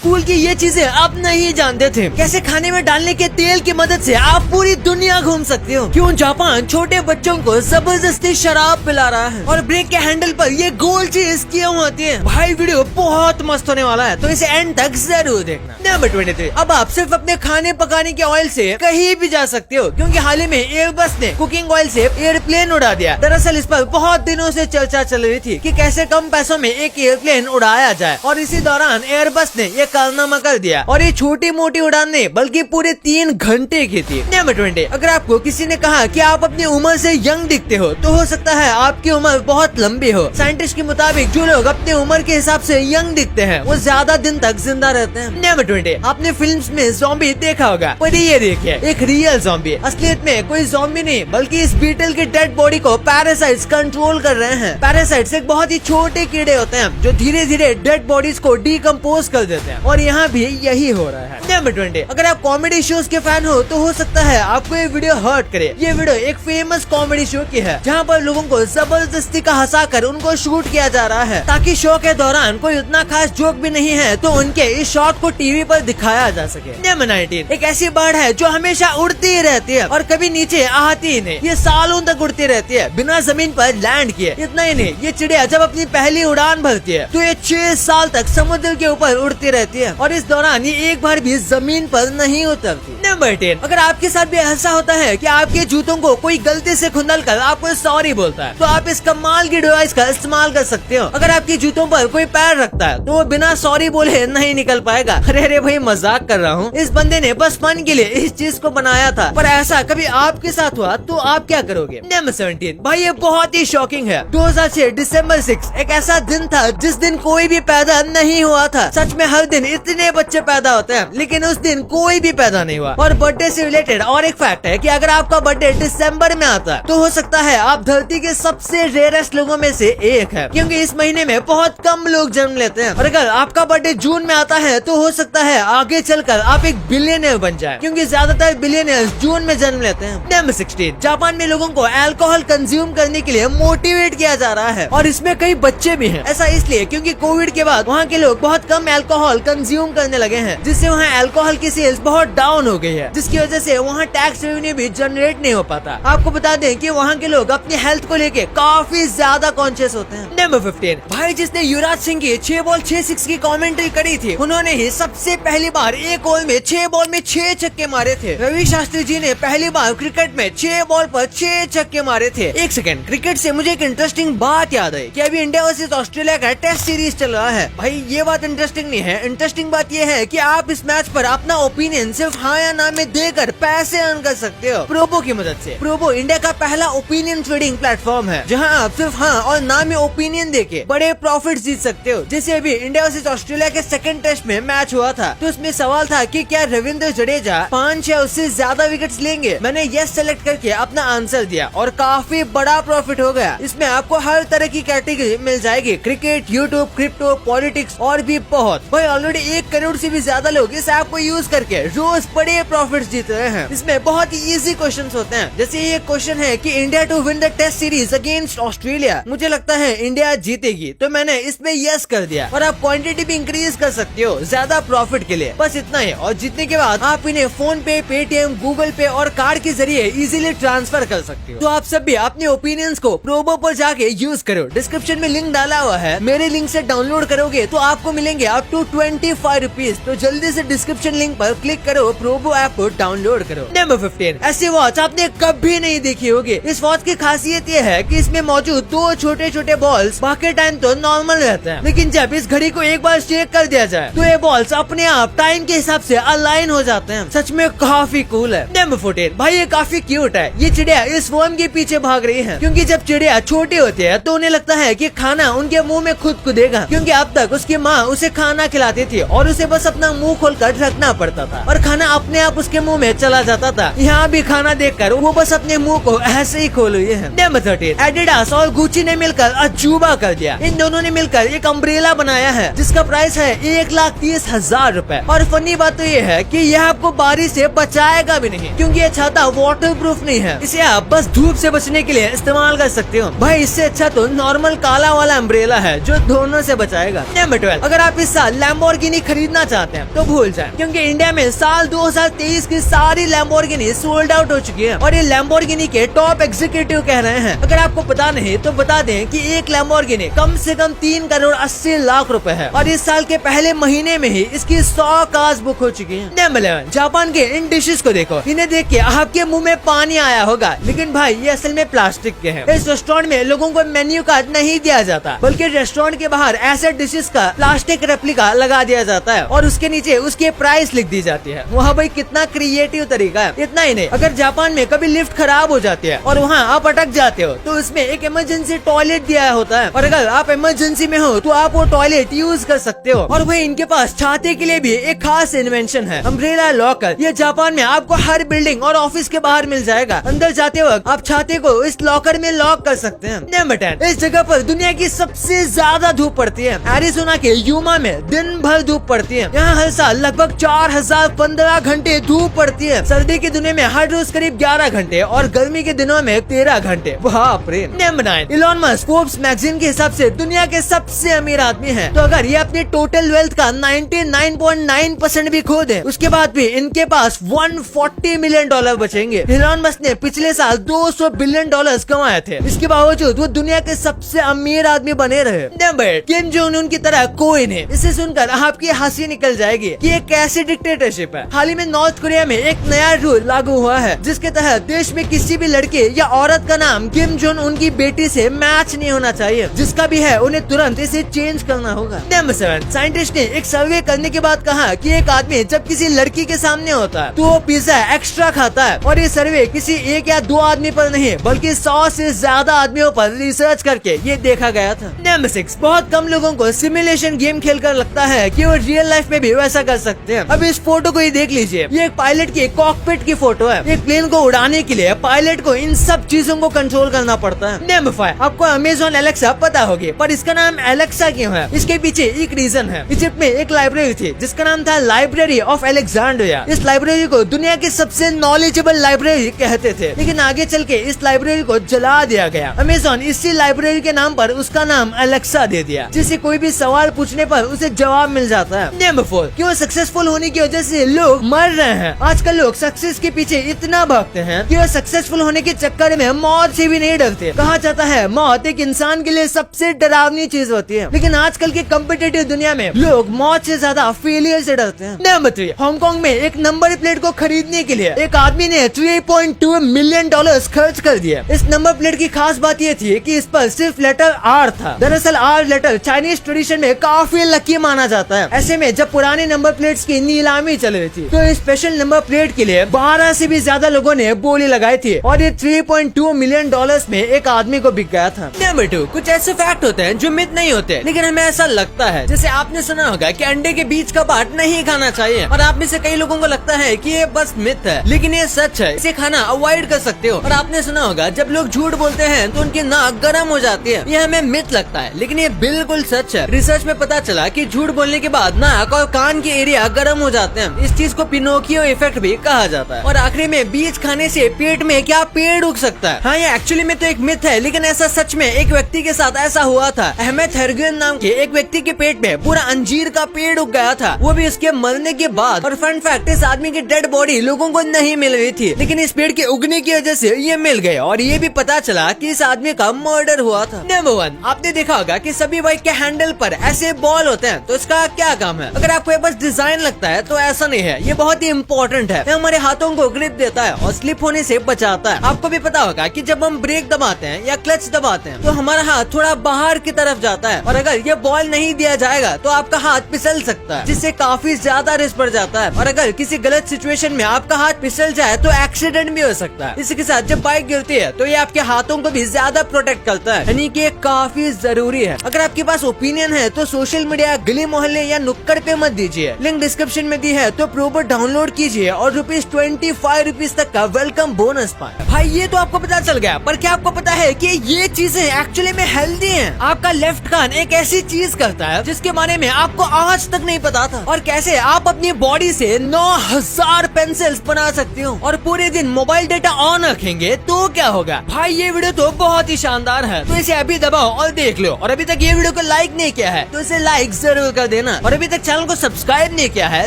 School की ये चीजें आप नहीं जानते थे। कैसे खाने में डालने के तेल की मदद से आप पूरी दुनिया घूम सकते हो। क्यों जापान छोटे बच्चों को जबरदस्ती शराब पिला रहा है और ब्रेक के हैंडल पर ये गोल चीज क्यों होती है। भाई वीडियो बहुत मस्त होने वाला है, तो इसे एंड तक जरूर देखना। नंबर 23, अब आप सिर्फ अपने खाने पकाने के ऑयल से कहीं भी जा सकते हो, क्योंकि हाल ही में एयरबस ने कुकिंग ऑयल से एयरप्लेन उड़ा दिया। दरअसल इस पर बहुत दिनों से चर्चा चल रही थी कि कैसे कम पैसों में एक एयरप्लेन उड़ाया जाए, और इसी दौरान एयरबस ने ये कारनामा कर दिया। और ये छोटी मोटी उड़ान नहीं बल्कि पूरे 3 घंटे की थी। नंबर 20, अगर आपको किसी ने कहा कि आप अपनी उम्र से यंग दिखते हो, तो हो सकता है आपकी उम्र बहुत लंबी हो। साइंटिस्ट के मुताबिक जो लोग अपनी उम्र के हिसाब से यंग दिखते हैं वो ज्यादा दिन तक जिंदा रहते हैं। नंबर 20, आपने फिल्म्स में ज़ॉम्बी देखा होगा, पर ये देखिए एक रियल ज़ॉम्बी। असलियत में कोई ज़ॉम्बी नहीं बल्कि इस बीटल की डेड बॉडी को पैरासाइट्स कंट्रोल कर रहे हैं। पैरासाइट्स एक बहुत ही छोटे कीड़े होते हैं जो धीरे धीरे डेड बॉडीज को डिकम्पोज कर देते हैं, और यहाँ भी यही हो रहा है। नंबर 20, अगर आप कॉमेडी शोज के फैन हो तो हो सकता है आपको ये वीडियो हर्ट करे। ये वीडियो एक फेमस कॉमेडी शो की है, जहाँ पर लोगों को जबरदस्ती का हंसाकर उनको शूट किया जा रहा है, ताकि शो के दौरान कोई उतना खास जोक भी नहीं है तो उनके इस शॉट को टीवी पर दिखाया जा सके। नंबर 19, एक ऐसी बर्ड है जो हमेशा उड़ती ही रहती है और कभी नीचे आती ही नहीं। ये सालों तक उड़ती रहती है बिना जमीन पर लैंड किए। इतना ही नहीं, ये चिड़िया जब अपनी पहली उड़ान भरती है तो ये 6 साल तक समुद्र के ऊपर उड़ती रहती है, और इस दौरान ये एक बार भी जमीन पर नहीं उतरती। नंबर 10, अगर आपके साथ भी ऐसा होता है कि आपके जूतों को कोई गलती से खुंदल कर आपको सॉरी बोलता है, तो आप इस कमाल की डिवाइस का इस्तेमाल कर सकते हो। अगर आपके जूतों पर कोई पैर रखता है तो वो बिना सॉरी बोले नहीं निकल पाएगा। अरे भाई मजाक कर रहा हूँ, इस बंदे ने बस फन के लिए इस चीज को बनाया था, पर ऐसा कभी आपके साथ हुआ तो आप क्या करोगे। नंबर 17, भाई ये बहुत ही शॉकिंग है। 2006 दिसंबर 6 एक ऐसा दिन था जिस दिन कोई भी पैदा नहीं हुआ था। सच में हर दिन इतने बच्चे पैदा होते हैं, लेकिन उस दिन कोई भी पैदा नहीं हुआ। और बर्थडे से रिलेटेड और एक फैक्ट है कि अगर आपका बर्थडे दिसंबर में आता है तो हो सकता है आप धरती के सबसे रेयरेस्ट लोगों में से एक है, क्योंकि इस महीने में बहुत कम लोग जन्म लेते हैं। और अगर आपका बर्थडे जून में आता है तो हो सकता है आगे चलकर आप एक बिलियनियर बन जाए, क्योंकि ज्यादातर बिलियनियर्स जून में जन्म लेते हैं। नंबर 16, जापान में लोगों को अल्कोहल कंज्यूम करने के लिए मोटिवेट किया जा रहा है, और इसमें कई बच्चे भी हैं। ऐसा इसलिए क्योंकि कोविड के बाद वहाँ के लोग बहुत कम अल्कोहल कंज्यूम करने लगे हैं, जिससे वहाँ अल्कोहल की सेल्स बहुत डाउन हो गई है, जिसकी वजह से वहाँ टैक्स रेवेन्यू भी जनरेट नहीं हो पाता। आपको बता दें कि वहाँ के लोग अपनी हेल्थ को लेके काफी ज्यादा कॉन्शियस होते हैं। नंबर 15, भाई जिसने युवराज सिंह की 6 बॉल 6 सिक्स की कमेंट्री करी थी, उन्होंने ही सबसे पहली बार एक ओवर में 6 बॉल में 6 छक्के मारे थे। रवि शास्त्री जी ने पहली बार क्रिकेट में 6 बॉल पर 6 छक्के मारे थे। एक सेकंड, क्रिकेट से मुझे एक इंटरेस्टिंग बात याद आई कि अभी इंडिया वर्सेस ऑस्ट्रेलिया का टेस्ट सीरीज चल रहा है। भाई ये बात इंटरेस्टिंग नहीं है, इंटरेस्टिंग बात ये है कि आप इस मैच पर अपना ओपिनियन सिर्फ हाँ या ना में देकर पैसे अर्न कर सकते हो प्रोबो की मदद से। प्रोबो इंडिया का पहला ओपिनियन ट्रेडिंग प्लेटफॉर्म है, जहां आप सिर्फ हाँ और ना में ओपिनियन देके बड़े प्रॉफिट्स जीत सकते हो। जैसे अभी इंडिया वर्सेस ऑस्ट्रेलिया के सेकंड टेस्ट में मैच हुआ था, तो उसमें सवाल था कि क्या रविंद्र जडेजा 5 या उससे ज्यादा विकेट्स लेंगे। मैंने यस सेलेक्ट करके अपना आंसर दिया और काफी बड़ा प्रॉफिट हो गया। इसमें आपको हर तरह की कैटेगरी मिल जाएगी, क्रिकेट, यूट्यूब, क्रिप्टो, पॉलिटिक्स और भी बहुत। भाई ऑलरेडी 1 करोड़ से भी ज्यादा लोग इस ऐप को यूज करके रोज बड़े प्रॉफिट्स जीत रहे हैं। इसमें बहुत ही इजी क्वेश्चंस होते हैं, जैसे ये क्वेश्चन है कि India to win the test series against Australia, मुझे लगता है इंडिया जीतेगी, तो मैंने इसमें यस कर दिया। और आप क्वांटिटी भी इंक्रीज कर सकते हो ज्यादा प्रॉफिट के लिए, बस इतना ही। और जीतने के बाद आप इन्हें फोन पे, पेटीएम, गूगल पे और कार्ड के जरिए इजीली ट्रांसफर कर सकते हो। तो आप सब भी अपने ओपिनियंस को प्रोबो पर जाके यूज करो। डिस्क्रिप्शन में लिंक डाला हुआ है, मेरे लिंक से डाउनलोड करोगे तो आपको मिलेंगे अप टू 25 रुपीज। तो जल्दी से डिस्क्रिप्शन लिंक पर क्लिक करो, प्रोबो ऐप को डाउनलोड करो। नंबर 15, ऐसी वॉच आपने कभी नहीं देखी होगी। इस वॉच की खासियत ये है कि इसमें मौजूद 2 छोटे छोटे बॉल्स बाकी टाइम तो नॉर्मल रहते हैं, लेकिन जब इस घड़ी को एक बार चेक कर दिया जाए तो ये बॉल्स अपने आप टाइम के हिसाब से अलाइन हो जाते हैं। सच में काफी कूल है। नंबर 14, भाई ये काफी क्यूट है। ये चिड़िया इस वर्म के पीछे भाग रही है, क्योंकि जब चिड़िया छोटी होती है तो उन्हें लगता है कि खाना उनके मुंह में खुद कूदेगा, क्योंकि अब तक उसकी माँ उसे खाना खिलाती थी और उसे बस अपना मुंह खोलकर रखना पड़ता था और खाना अपने आप चुपचाप उसके मुंह में चला जाता था। यहाँ भी खाना देखकर वो बस अपने मुंह को ऐसे ही खोल हुए है। नंबर 13, एडिडास और गुची ने मिलकर अजूबा कर दिया। इन दोनों ने मिलकर एक अम्ब्रेला बनाया है जिसका प्राइस है 1,30,000 रूपए। और फनी बात तो ये है कि यह आपको बारिश से बचाएगा भी नहीं, क्योंकि ये छाता वाटर प्रूफ नहीं है। इसे आप बस धूप से बचने के लिए इस्तेमाल कर सकते हो। भाई इससे अच्छा तो नॉर्मल काला वाला अम्ब्रेला है जो दोनों से बचाएगा। नंबर 12, अगर आप इस साल लैम्बोर्गिनी खरीदना चाहते हैं तो भूल जाएं, क्योंकि इंडिया में साल 2023 की सारी लैम्बोर्गिनी सोल्ड आउट हो चुकी है। और ये लैम्बोर्गिनी के टॉप एग्जीक्यूटिव कह रहे हैं, अगर आपको पता नहीं तो बता दें कि एक लैम्बोर्गिनी कम से कम 3,80,00,000 रूपए है। और इस साल के पहले महीने में ही इसकी 100 कार्स बुक हो चुकी है। नंबर 11, जापान के इन डिशेस को देखो, इन्हें देख के आपके मुंह में पानी आया होगा, लेकिन भाई ये असल में प्लास्टिक के हैं। इस रेस्टोरेंट में लोगों को मेन्यू कार्ड नहीं दिया जाता, बल्कि रेस्टोरेंट के बाहर ऐसे डिशेस का प्लास्टिक रेप्लिका लगा दिया जाता है और उसके नीचे उसकी प्राइस लिख दी जाती है। वहाँ भाई कितना क्रिएटिव तरीका है। इतना ही नहीं, अगर जापान में कभी लिफ्ट खराब हो जाती है और वहाँ आप अटक जाते हो तो उसमें एक इमरजेंसी टॉयलेट दिया होता है, और अगर आप इमरजेंसी में हो तो आप वो टॉयलेट यूज कर सकते हो। और भाई इनके पास छाते के लिए भी एक खास इन्वेंशन है, अम्ब्रेला लॉकर। ये जापान में आपको हर बिल्डिंग और ऑफिस के बाहर मिल जाएगा। अंदर जाते वक्त आप छाते को इस लॉकर में लॉक कर सकते हैं। नंबर 10, इस जगह पर दुनिया की सबसे ज्यादा धूप पड़ती है। एरिज़ोना के यूमा में दिन भर धूप पड़ती है। यहाँ हर साल लगभग 4,015 घंटे धूप पड़ती है। सर्दी के दिनों में हर रोज करीब 11 घंटे और गर्मी के दिनों में 13 घंटे। बाप रे। Number 9, Elon Musk Forbes magazine के हिसाब से दुनिया के सबसे अमीर आदमी है। तो अगर ये अपनी टोटल वेल्थ का 99.9% भी खो दे, उसके बाद भी इनके पास $140 मिलियन बचेंगे। इलॉन मस्क ने पिछले साल $200 बिलियन कमाए थे। इसके बावजूद वो दुनिया के सबसे अमीर आदमी बने रहे। नंबर 8, किम जोंग उन की तरह कोई नहीं। इसे सुनकर आपकी हंसी निकल जाएगी कि ये कैसी डिक्टेटरशिप है। हाल ही में नॉर्थ कोरिया में एक नया रूल लागू हुआ है, जिसके तहत देश में किसी भी लड़के या औरत का नाम किम जोंग उनकी बेटी से मैच नहीं होना चाहिए। जिसका भी है उन्हें तुरंत इसे चेंज करना होगा। नंबर 7, साइंटिस्ट ने एक सर्वे करने के बाद कहा कि एक आदमी जब किसी लड़की के सामने होता है तो वो पिज्जा एक्स्ट्रा खाता है। और ये सर्वे किसी एक या दो आदमी पर नहीं, बल्कि 100 से ज्यादा आदमियों पर रिसर्च करके ये देखा गया था। नंबर 6, बहुत कम लोगों को सिमुलेशन गेम खेलकर लगता है कि वो रियल लाइफ में भी वैसा कर सकते हैं। अब इस फोटो को ही देख लीजिए, ये एक पायलट की कॉकपिट की फोटो है। एक प्लेन को उड़ाने के लिए पायलट को इन सब चीजों को कंट्रोल करना पड़ता है। नंबर 5, आपको अमेजॉन एलेक्सा पता होगी, पर इसका नाम एलेक्सा क्यों है? इसके पीछे एक रीजन है। इजिप्ट में एक लाइब्रेरी थी जिसका नाम था लाइब्रेरी ऑफ अलेक्जेंड्रिया। इस लाइब्रेरी को दुनिया की सबसे नॉलेजेबल लाइब्रेरी कहते थे, लेकिन आगे चल के इस लाइब्रेरी को जला दिया गया। अमेजॉन इसी लाइब्रेरी के नाम पर उसका नाम एलेक्सा दे दिया, जिससे कोई भी सवाल पूछने पर उसे जवाब मिल जाता है। नंबर 4, क्यों सक्सेसफुल होने की वजह से लोग मर रहे हैं। आजकल लोग सक्सेस के पीछे इतना भागते हैं कि वो सक्सेसफुल होने के चक्कर में मौत से भी नहीं डरते। कहा जाता है मौत एक इंसान के लिए सबसे डरावनी चीज होती है, लेकिन आजकल की कॉम्पिटिटिव दुनिया में लोग मौत से ज्यादा फेलियर से डरते हैं। नंबर 3, हांगकांग में एक नंबर प्लेट को खरीदने के लिए एक आदमी ने $3.2 मिलियन खर्च कर दिया। इस नंबर प्लेट की खास बात ये थी कि इस पर सिर्फ लेटर R था। दरअसल R लेटर चाइनीज ट्रेडिशन में काफी लकी माना जाता है। ऐसे में जब पुरानी नंबर प्लेट्स की नीलामी चल रही थी तो स्पेशल नंबर प्लेट के लिए 12 से भी ज्यादा लोगों ने बोली लगाई थी और ये $3.2 मिलियन में एक आदमी को बिक गया था। नंबर 2, कुछ ऐसे फैक्ट होते हैं जो मिथ नहीं होते, लेकिन हमें ऐसा लगता है। जैसे आपने सुना होगा कि अंडे के बीच का पार्ट नहीं खाना चाहिए, और आप में से कई लोगों को लगता है कि ये बस मिथ है, लेकिन ये सच है। इसे खाना अवॉइड कर सकते हो। और आपने सुना होगा जब लोग झूठ बोलते हैं तो उनकी नाक गर्म हो जाती है। ये हमें मिथ लगता है, लेकिन ये बिल्कुल सच है। रिसर्च में पता चला कि झूठ बोलने के बाद नाक और कान के एरिया गर्म हो जाते हैं। इस चीज को पिनोकियो इफेक्ट भी कहा जाता है। और आखिरी में बीज खाने से पेट में क्या पेड़ उग सकता है? हाँ, ये एक्चुअली में तो एक मिथ है, लेकिन ऐसा सच में एक व्यक्ति के साथ ऐसा हुआ था। अहमद हरगुन नाम के एक व्यक्ति के पेट में पूरा अंजीर का पेड़ उग गया था, वो भी उसके मरने के बाद। और फन फैक्ट, इस आदमी की डेड बॉडी लोगों को नहीं मिल रही थी, लेकिन इस पेड़ के उगने की वजह से ये मिल गए। और ये भी पता चला कि इस आदमी का मर्डर हुआ था। नंबर 1, आपने देखा होगा कि सभी बाइक के हैंडल पर ऐसे बॉल होते हैं, तो इसका क्या काम है? अगर आपको ये बस डिजाइन लगता है तो ऐसा नहीं है, ये बहुत ही इम्पोर्टेंट है। ये हमारे हाथों को ग्रिप देता है और स्लिप होने से बचाता है। आपको भी पता होगा कि जब हम ब्रेक दबाते हैं या क्लच दबाते हैं तो हमारा हाथ थोड़ा बाहर की तरफ जाता है, और अगर ये बॉल नहीं दिया जाएगा तो आपका हाथ फिसल सकता है, जिससे काफी ज्यादा रिस्क बढ़ जाता है। और अगर किसी गलत सिचुएशन में आपका हाथ फिसल जाए तो एक्सीडेंट भी हो सकता है। इसी के साथ जब बाइक गिरती है तो ये आपके हाथों को भी ज्यादा प्रोटेक्ट करता है, यानी कि काफी जरूरी है। अगर आपके पास ओपिनियन है तो सोशल मीडिया, गली मोहल्ले या नुक्कड़ पे मत दीजिए। लिंक डिस्क्रिप्शन में दी है, तो प्रोबर डाउनलोड डाउनलोड कीजिए और ₹25 तक का वेलकम बोनस पाए। भाई ये तो आपको पता चल गया, पर क्या आपको पता है कि ये चीजें एक्चुअली में हेल्दी हैं? आपका लेफ्ट कान एक ऐसी चीज करता है जिसके बारे में आपको आज तक नहीं पता था, और कैसे आप अपनी बॉडी से 9000 पेंसिल्स बना सकते हो। और पूरे दिन मोबाइल डेटा ऑन रखेंगे तो क्या होगा? भाई ये वीडियो तो बहुत ही शानदार है, तो इसे अभी दबाओ और देख लो। और अभी तक ये वीडियो को लाइक नहीं किया है तो इसे लाइक जरूर कर देना, और अभी तक चैनल को सब्सक्राइब नहीं किया है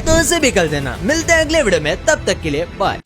तो इसे भी कर देना। मिलते हैं अगले वीडियो में, तब तक के लिए बाय।